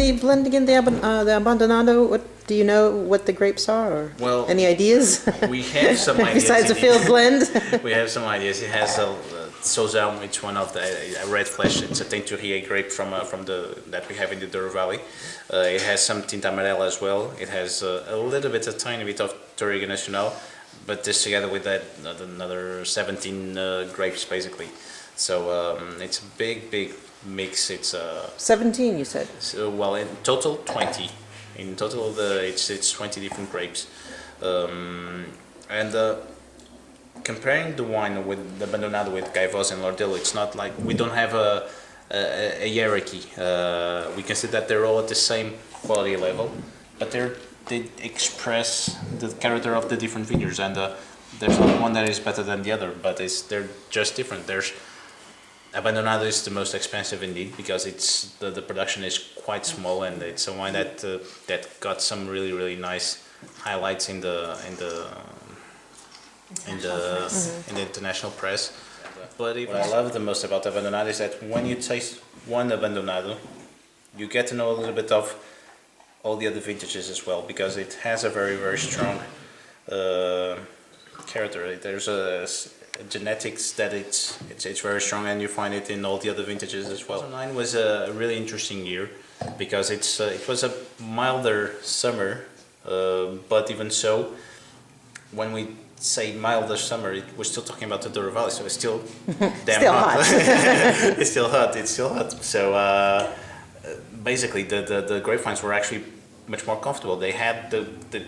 the blending in the Abandonado? What do you know? What the grapes are? Or Well, any ideas? we have some ideas. Besides a field blend. We have some ideas. It has a Sousa, which one of the a red flesh. It's a Teinturier grape from the that we have in the Douro Valley. It has some Tinta Amarela as well. It has a little bit, a tiny bit of Touriga Nacional, but this together with that another 17 grapes basically. So it's a big mix. It's 17, you said. so, well, in total 20. In total, it's 20 different grapes, and comparing the wine with the Abandonado with Gaivosa and Lordillo, it's not like we don't have a hierarchy. We can see that they're all at the same quality level, but they express the character of the different vineyards, and there's not one that is better than the other, but they're just different. There's Abandonado is the most expensive indeed because it's the production is quite small, and it's a wine that got some really nice highlights in the international press. But what I love the most about Abandonado is that when you taste one Abandonado, you get to know a little bit of all the other vintages as well, because it has a very strong character. There's a genetics that it's very strong, and you find it in all the other vintages as well. 2009 was a really interesting year because it was a milder summer, but even so, when we say milder summer, we're still talking about the Douro Valley, so it's still damn still hot. hot. It's still hot. It's still hot. So basically, the grapevines were actually much more comfortable. They had the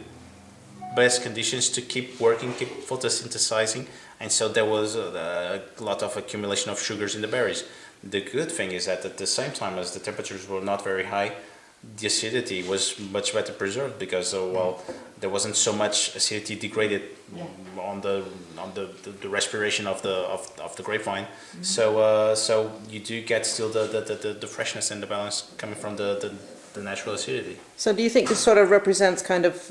best conditions to keep working, keep photosynthesizing, and so there was a lot of accumulation of sugars in the berries. The good thing is that at the same time as the temperatures were not very high, the acidity was much better preserved because well, there wasn't so much acidity degraded on the respiration of the grapevine. Mm-hmm. So you do get still the freshness and the balance coming from the natural acidity. So do you think this sort of represents kind of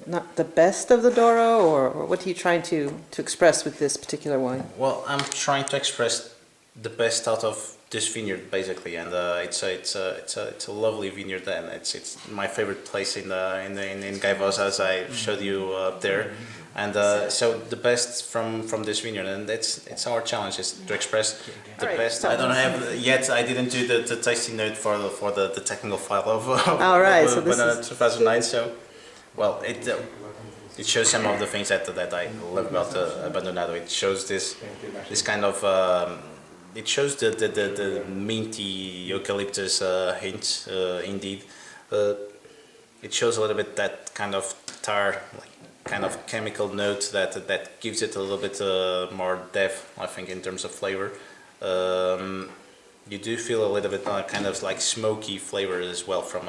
not the best of the Douro, or what are you trying to express with this particular wine? Well, I'm trying to express the best out of this vineyard basically, and it's a lovely vineyard, and it's my favorite place in Gaivosa, as I showed you up there, and so the best from this vineyard, and it's our challenge is to express the best. I don't have yet. I didn't do the tasting note for the technical file of so this is 2009. So. Well, it shows some of the things that I love about Abandonado. It shows this kind of it shows the minty eucalyptus hint indeed. It shows a little bit that kind of tar, kind of chemical note that gives it a little bit more depth, I think, in terms of flavor. You do feel a little bit kind of like smoky flavor as well from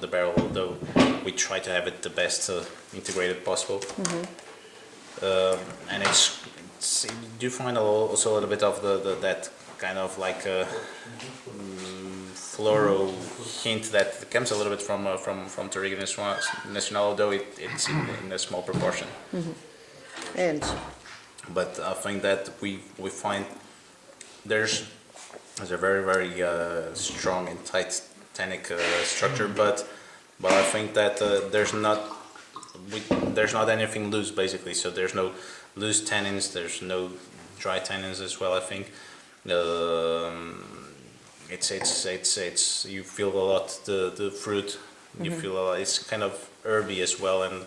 the barrel, although we try to have it the best integrated possible. Mm-hmm. And you do find also a little bit of that kind of like floral hint that comes a little bit from Touriga Nacional, although it's in a small proportion. Mm-hmm. But I think that we find there's a very strong and tight tannic structure, but I think that there's not anything loose basically. So there's no loose tannins, there's no dry tannins as well. I think it's you feel a lot the fruit. You feel a lot, it's kind of herby as well, and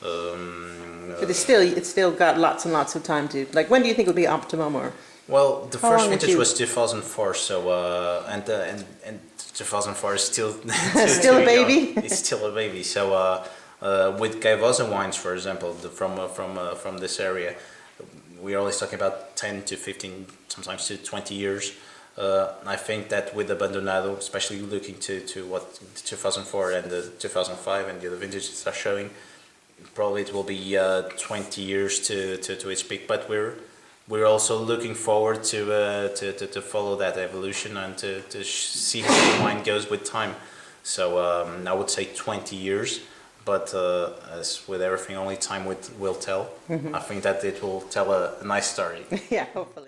but it's still got lots and lots of time to, like, when do you think would be optimum, or? Well, the first vintage was 2004, so and 2004 is still still a baby. It's still a baby. So with Gaivosa wines, for example, from this area, we're always talking about 10 to 15, sometimes to 20 years. I think that with Abandonado, especially looking to what 2004 and the 2005 and the other vintages are showing, probably it will be 20 years to its peak. But we're also looking forward to follow that evolution and to see how the wine goes with time. So I would say 20 years, but as with everything, only time will tell. Mm-hmm. I think that it will tell a nice story. Yeah, hopefully.